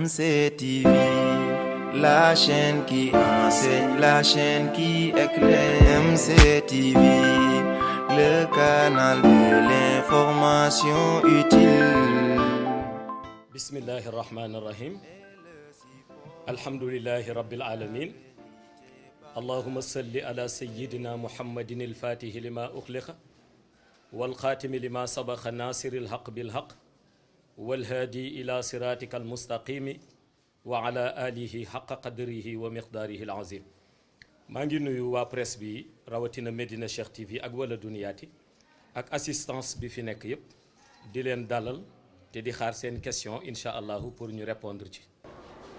MCTV, la chaîne qui enseigne, la chaîne qui éclaire. MCTV, le canal de l'information utile. Bismillahi rahmani rahim. Alhamdulillahi rabbil alamin. Allahumma salli ala sayyidina Muhammadin al-fatihi lima ukhliqa wal khatimi lima sabaqa nasiril haqq bil haqq wal hadi ila siratika al mustaqimi wa ala alihi haqqa qadrihi wa miqdarihi al azim. maa ngi nuyu waa presse bi rawatina Medina Cheikh TV ak wala duniyaati ak assistance bi fi nekk yépp di leen dalal te di xaar seen question incha allahu pour ñu répondre ci.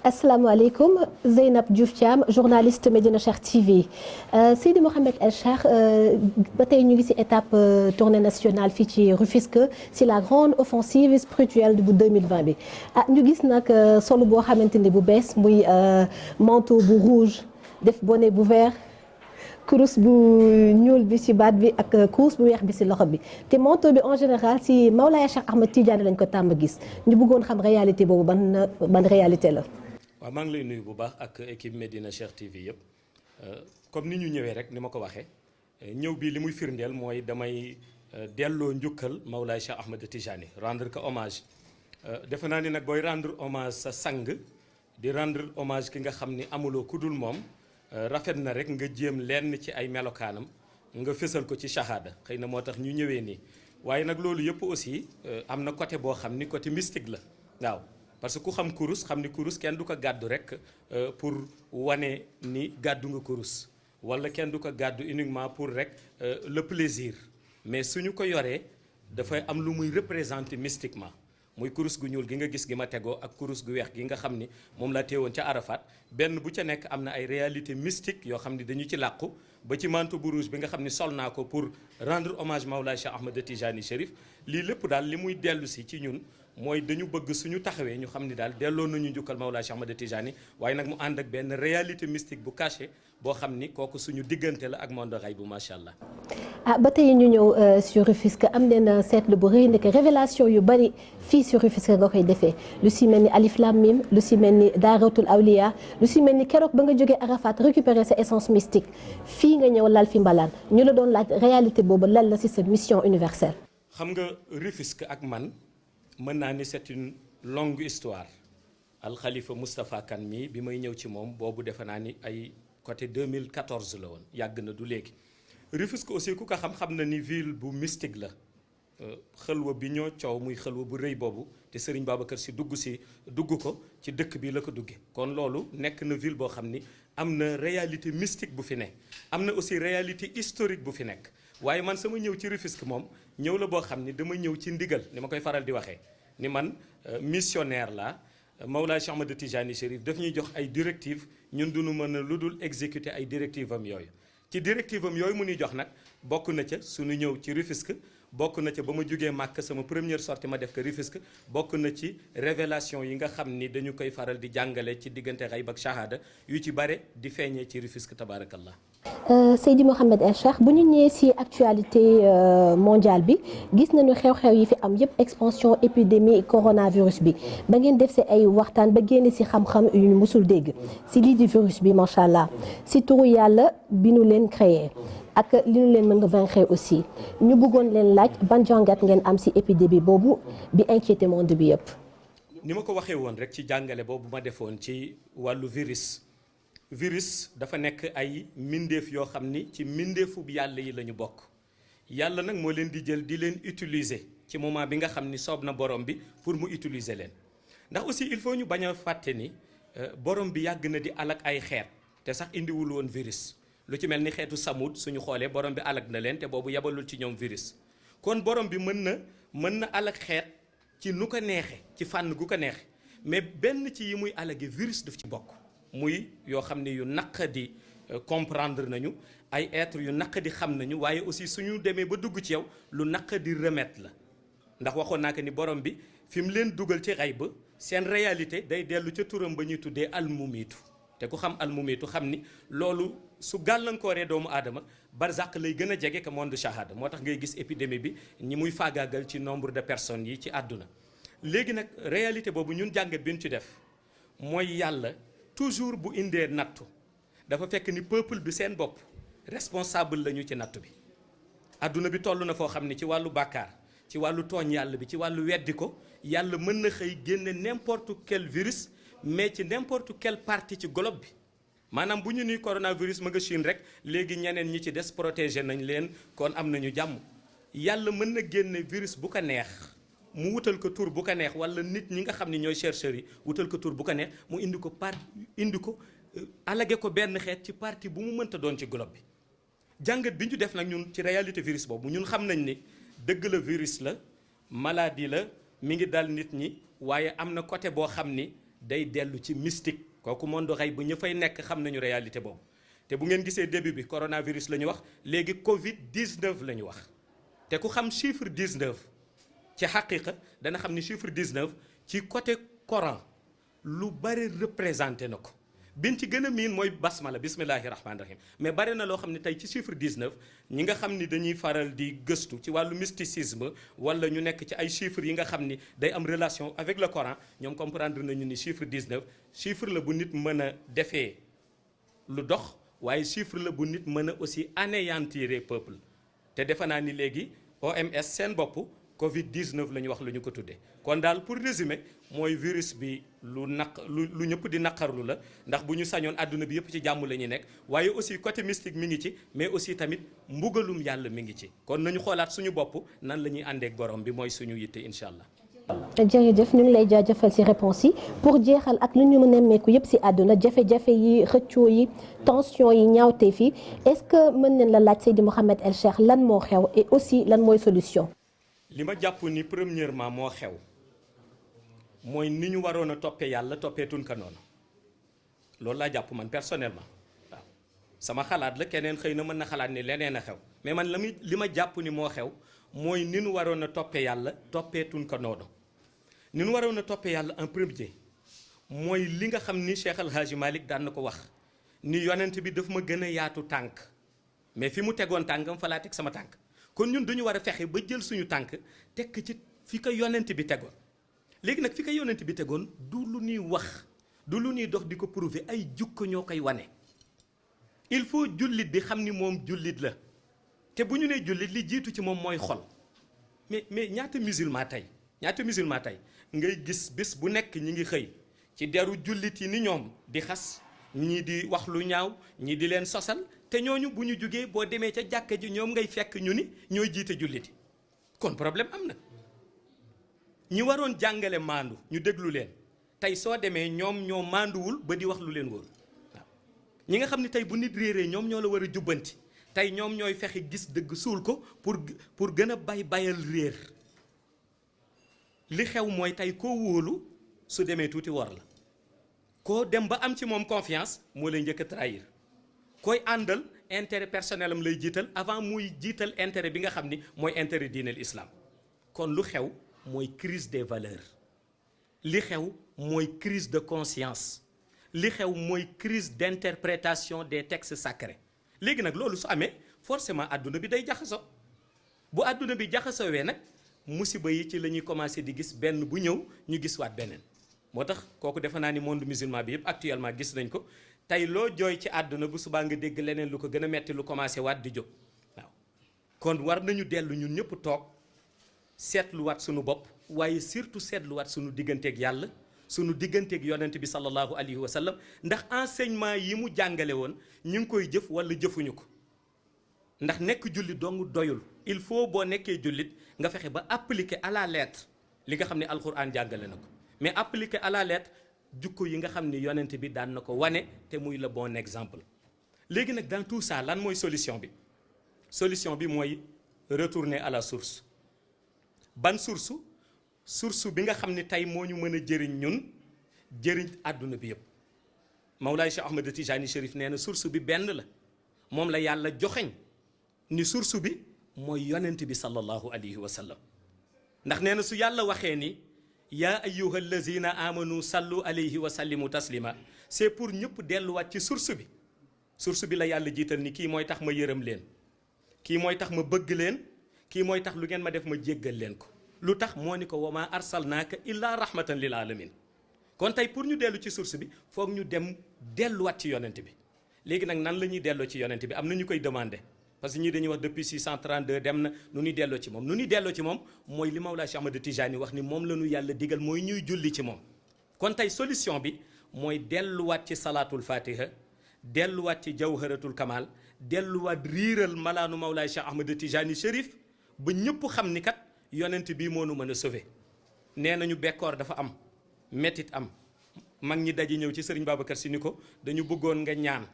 asalaamaaleykum Zeynab Diouf Thiam journaliste Medina Cheikh TV Seydi Mouhamed El Cheikh ba tey ñu ngi ci étape tournée nationale fii ci Rufisque ci la grande offensive spirituelle bu 2020 bi ñu gis nag solo boo xamante ni bu bees muy manteau bu rouge def bonnet bu vert kurus bu ñuul bi ci baat bi ak kurus bu weex bi ci loxo bi te manteau bi en général ci Mawlaaya Cheikh Ahmed Tidiane lañ ko tàmm gis ñu bëggoon xam réalité boobu ban réalité la. waaw maa ngi lay nuyu bu baax ak équipe Medina Cheikh TV yëpp comme ni ñu ñëwee rek ni ma ko waxee ñëw bi li muy firndeel mooy damay delloo njukkal Mawlaay Cheikh Ahmed Tijani rendre que hommage defe naa ni nag booy rendre hommage sa sang di rendre hommage ki nga xam ni amuloo ku dul moom rafet na rek nga jéem lenn ci ay melokaanam nga fësal ko ci shahada xëy na moo tax ñu ñëwee nii waaye nag loolu yëpp aussi am na côté boo xam ni côté mystique la waaw. parce que ku xam kurus xam ni kurus kenn du ko gàddu rek pour wane ni gàddu nga kurus wala kenn du ko gàddu uniquement pour rek le plaisir mais suñu ko yoree dafay am lu muy représenter mystiquement muy kurus gu ñuul gi nga gis gi ma tegoo ak kurus gu weex gi nga xam ni moom laa teewoon ca Arafat benn bu ca nekk am na ay réalité mystique yoo xam ni dañu ci làqu ba ci manteau bu rouge bi nga xam ni sol naa ko pour rendre hommage Mawlaay Cheikh Ahmed Tijani Chérif lii lépp daal li muy dellu si ci ñun mooy dañu bëgg suñu taxawee ñu xam ni daal delloo nañu njukkal Mawlaay Cheikh Ahmed Tijani waaye nag mu ànd ak benn réalité mystique bu caché boo xam ni kooku suñu diggante la ak monde xay bu macha allah. ba tey ñu ñëw sur Rufisque am nañ seetlu bu rëy nekk révélation yu bari fii sur Rufisque nga koy defee lu si mel ni Alif Lam Mim lu si mel ni Daaratul Awliya lu si mel ni keroog ba nga jógee Arafat récupérer sa essence mystique fii nga ñëw lal fi mbalaan ñu la doon laaj réalité boobu lan la si sa mission universelle. xam nga Rufisque ak man. mën naa ni c'est une longue histoire alxalifa Moustapha Kane mii bi may ñëw ci moom boobu defe naa ni ay côté 2014 la woon yàgg na du léegi Rufisque aussi ku ko xam na ni ville bu mystique la xëlwa bi ñoo coow muy xëlwa bu rëy boobu te Serigne Babacar Sy dugg ko ci dëkk bi la ko duggee kon loolu nekk na ville boo xam ni am na réalité mystique bu fi nekk am na aussi réalité historique bu fi nekk waaye man sama ñëw ci Rufisque moom ñëw la boo xam ni dama ñëw ci ndigal ni ma koy faral di waxee ni man missionnaire la Mawlaay Cheikh Ahmed Tijani Chérif daf ñuy jox ay directives ñun duñu mën a lu dul exécuter ay directives am yooyu ci directive am yooyu mu ñuy jox nag bokk na ca suñu ñëw ci Rufisque bokk na ca ba ma jógee Màkk sama première sortie ma def ko Rufisque bokk na ci révélation yi nga xam ni dañu koy faral di jàngale ci diggante xayb ak shahada yu ci bare di feeñee ci Rufisque tabaarakallah. Seydi Mouhamed El Cheikh bu ñu ñëwee ci actualité mondiale bi gis nañu xew-xew yi fi am yëpp expansion épidémie coronavirus bi ba ngeen def ci ay waxtaan ba génne ci xam-xam yu ñu musul dégg ci lii di virus bi macha allah ci turu yàlla bi nu leen créé ak li nu leen mën nga vaincre aussi ñu bëggoon leen laaj ban jàngat ngeen am ci épidémie boobu bi inquiété monde bi yëpp. ni ma ko waxee woon rek ci jàngale boobu ma defoon ci wàllu virus dafa nekk ay mbindeef yoo xam ni ci mbindeefu yàlla yi la ñu bokk yàlla nag moo leen di jël di leen utiliser ci moment bi nga xam ni soob na borom bi pour mu utiliser leen ndax aussi il faut ñu bañ a fàtte ni borom bi yàgg na di alak ay xeet te sax indiwul woon virus lu ci mel ni xeetu samud suñu xoolee borom bi alak na leen te boobu yabalul ci ñoom virus kon borom bi mën na alak xeet ci nu ko neexe ci fànn gu ko neexe mais benn ci yi muy alage virus daf ci bokk muy yoo xam ne yu naqadi comprendre nañu ay être yu naqadi xam nañu waaye aussi suñu demee ba dugg ci yow lu naqadi remettre la ndax waxoon naa ko ni borom bi fi mu leen dugal ci xay ba seen réalité day dellu ca turam ba ñuy tuddee almumiitu te ku xam almumiitu xam ni loolu su gàllankooree doomu aadama barzaq lay gën a jege que monde shahada moo tax ngay gis épidémie bi ñi muy faagaagal ci nombre de personnes yi ci àdduna léegi nag réalité boobu ñun jàngat bi ñu ci def mooy yàlla toujours bu indee nattu dafa fekk ni peuple bi seen bopp responsable lañu ci nattu bi. adduna bi toll na foo xam ne ci wàllu bàkkaar ci wàllu tooñ yàlla bi ci wàllu weddi ko yàlla mën na xëy génne n'importe quel virus mais ci n'importe quelle partie ci globe bi. maanaam bu ñu ni coronavirus ma nga Chine rek léegi ñeneen ñi ci des protégé nañ leen kon am nañu jàmm. yàlla mën na génne virus bu ko neex mu wutal ko tur bu ko neex wala nit ñi nga xam ne ñooy chercheurs yi wutal ko tur bu ko neex mu indi ko alage ko benn xeet ci partie bu mu mënta doon ci globe bi. jàngat bi ñu def nag ñun ci réalité virus boobu ñun xam nañ ni dëgg la virus la maladie la mi ngi dal nit ñi waaye am na côté boo xam ni day dellu ci mystique kooku monde xay bu ñu fay nekk xam nañu réalité boobu. te bu ngeen gisee début bi coronavirus la ñu wax léegi Covid 19 la ñu wax te ku xam chiffre 19 ci xaqiqa dana xam ni chiffre 19 ci côté Coran lu bari représenté na ko. biñ ci gën a miin mooy basmala bismillahi rahmaani rahim mais bari na loo xam ne tey ci chiffre 19 ñi nga xam ni dañuy faral di gëstu ci wàllu mysticisme wala ñu nekk ci ay chiffres yi nga xam ni day am relation avec le Coran ñoom comprendre nañu ni chiffre 19 chiffre la bu nit mën a defee lu dox waaye chiffre la bu nit mën a aussi anéantir peuple te defe naa ni léegi OMS seen bopp Covid 19 la ñu wax lu ñu ko tuddee kon daal pour résumer mooy virus bi lu ñëpp di naqarlu la ndax bu ñu sañoon àdduna bi yëpp ci jàmm la ñuy nekk waaye aussi côté mystique mi ngi ci mais aussi tamit mbugalum yàlla mi ngi ci kon nañu xoolaat suñu bopp nan la ñuy àndeek borom bi mooy suñu yitte incha allah. jërëjëf ñu ngi lay jaajëfal ci réponse yi pour jeexal ak lu ñu mën a nemmeeku yëpp ci àdduna jafe-jafe yi xëccoo yi tension yi ñaawteef yi est-ce que mën nañ la laaj Seydi Mouhamed El Cheikh lan moo xew et aussi lan mooy solution. li ma jàpp ni premièrement moo xew mooy ni ñu waroon a toppee yàlla toppeetuñ ko noonu loolu laa jàpp man personnellement waaw sama xalaat la keneen xëy na mën na xalaat ni leneen a xew mais man li ma jàpp ni moo xew mooy ni ñu waroon a toppee yàlla toppeetuñ ko noonu ni ñu waroon a toppee yàlla en premier mooy li nga xam ni Cheikh El Hadji Malick daan na ko wax ni yonent bi daf ma gën a yaatu tànk mais fi mu tegoon tànkam fa laa teg sama tànk. kon ñun dañu war a fexe ba jël suñu tànk tekk ci fi ko yonent bi tegoon léegi nag fi ko yonent bi tegoon du lu ñuy wax du lu ñuy dox di ko prouver ay jukko ñoo koy wane. il faut jullit bi xam ni moom jullit la te bu ñu nee jullit li jiitu ci moom mooy xol mais ñaata musulman tey ngay gis bés bu nekk ñi ngi xëy ci deru jullit yi ni ñoom di xas ñii di wax lu ñaaw ñii di leen sosal. te ñooñu bu ñu jugee boo demee ca jàkka ji ñoom ngay fekk ñu ni ñooy jiite julliti kon problème am na ñi waroon jàngale maandu ñu déglu leen tey soo demee ñoom ñoo maanduwul ba di wax lu leen wóor waaw ñi nga xam ne tey bu nit réeree ñoom ñoo la war a jubbanti tey ñoom ñooy fexe gis dëgg suul ko pour gën a bayal réer li xew mooy tey koo wóolu su demee tuuti war la koo dem ba am ci moom confiance moo lay njëkk a trahir. koy àndal intérêt personnel am lay jiital avant muy jiital intérêt bi nga xam ni mooy intérêt diineel islam kon lu xew mooy crise des valeurs li xew mooy crise de conscience li xew mooy crise d'interprétation des textes sacrés léegi nag loolu su amee forcément àdduna bi day jaxaso bu àdduna bi jaxasowee nag musiba yi ci la ñuy commencer di gis benn bu ñëw ñu gis waat beneen moo tax kooku defe naa ni monde musulman bi yëpp actuellement gis nañ ko. tey loo jooy ci àdduna bu subaa nga dégg leneen lu ko gën a metti lu commencé waat di jóg waaw kon war nañu dellu ñun ñëpp toog seetluwaat suñu bopp waaye surtout seetluwaat suñu digganteeg yàlla suñu digganteeg yonent bi sallallahu alayhi wa sallam ndax enseignement yi mu jàngale woon ñu ngi koy jëf wala jëfuñu ko ndax nekk jullit dong doyul il faut boo nekkee jullit nga fexe ba appliquer à la lettre li nga xam ne alxuraan jàngale na ko mais appliquer à la lettre jukko yi nga xam ni yonent bi daan na ko wane te muy le bon exemple léegi nag dans tout ça lan mooy solution bi mooy retourner à la source ban source bi nga xam ni tey moo ñu mën a jëriñ ñun jëriñ àdduna bi yëpp Mawlaay Cheikh Ahmed Tijani Chérif nee na source bi benn la moom la yàlla joxeñ ni source bi mooy yonent bi sallallahu alayhi wa sallam ndax nee na su yàlla waxee ni yaa ayyuha allazina amanu sallu alayhi wa sallimu taslima c'est pour ñëpp delluwaat ci source bi la yàlla jiital ni kii mooy tax ma yërëm leen kii mooy tax ma bëgg leen kii mooy tax lu ngeen ma def ma jéggal leen ko lu tax moo ni ko wa ma arsalnaaka illa rahmatan lil alamin kon tey pour ñu dellu ci source bi foog ñu dem delluwaat ci yonent bi léegi nag nan la ñuy delloo ci yonent bi am na ñu koy demandé parce que ñii dañuy wax depuis 632 dem na nu ñuy delloo ci moom nu ñuy delloo ci moom mooy li Mawlaa Cheikh Ahmad Tijani wax ni moom la ñu yàlla digal mooy ñuy julli ci moom. kon tey solution bi mooy delluwaat ci salaatul fatiha delluwaat ci jawharatul kamal delluwaat riiral malaanu Mawlaa Cheikh Ahmad Tijani Chérif ba ñëpp xam ni kat yonent bii moo nu mën a sauver. nee nañu bekkoor dafa am mettit am mag ñi daji ñëw ci sëriñ Babacar Si ni ko dañu bëggoon nga ñaan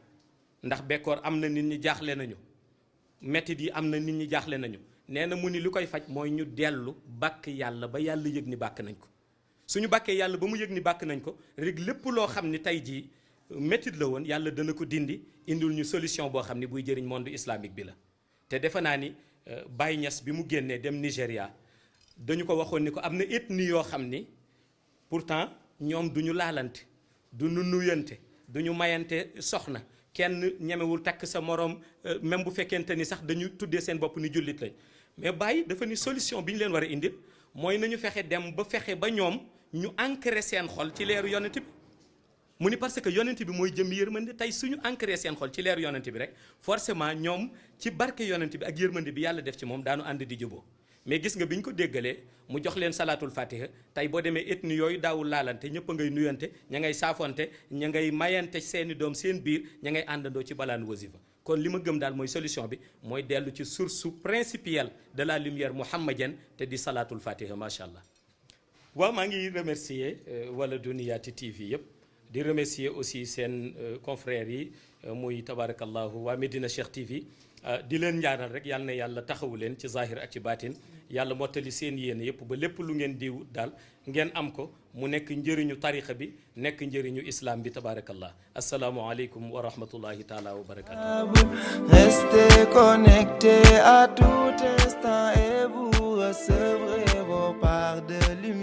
ndax bekkoor am na nit ñi jaaxle nañu mettit yi am na nit ñi jaaxle nañu nee na mu ni li koy faj mooy ñu dellu bàkk yàlla ba yàlla yëg ni bàkk nañ ko suñu bàkkee yàlla ba mu yëg ni bàkk nañ ko rek lépp loo xam ni tey jii mettit la woon yàlla dana ko dindi indil ñu solution boo xam ni buy jëriñ monde islamique bi la. te defe naa ni Baye Niass bi mu génnee dem Nigéria dañu ko waxoon ni ko am na ethnie yoo xam ni pourtant ñoom du ñu laalante du ñu nuyante du ñu mayante soxna kenn ñemewul takk sa morom même bu fekkente ni sax dañu tuddee seen bopp ni jullit lañ mais Baye dafa ni solution bi ñu leen war a indil mooy nañu fexe dem ba fexe ba ñoom ñu ancré seen xol ci leeru yonent bi. mu ni parce que yonent bi mooy jëm yërmande tey suñu ancré seen xol ci leeru yonent bi rek forcément ñoom ci barke yonent bi ak yërmande bi yàlla def ci moom daanu ànd di juboo mais gis nga bi ñu ko déggalee mu jox leen salaatul fatiha tey boo demee ethnie yooyu daawul laalante ñëpp a ngay nuyante ña ngay saafonte ña ngay mayante seeni doom seen biir ña ngay àndandoo ci balaan wasifa kon li ma gëm daal mooy solution bi mooy dellu ci source principielle de la lumière muhammadienne te di salaatul fatiha macha allah. waaw maa ngi remercier wala Duniyaati TV yëpp di remercier aussi seen confrères yi muy tabarakallahu waa Medina Cheikh TV. di leen ñaanal rek yàlla na yàlla taxawu leen ci zahir ak ci baatin yàlla mottali seen yéene yëpp ba lépp lu ngeen diw daal ngeen am ko mu nekk njëriñu tariqa bi nekk njëriñu islam bi tabarakallah asalaamualeykum wa rahmatullahi taala wa barakatuh. Restez connectés à tout instant et vous recevrez vos parts de lumière.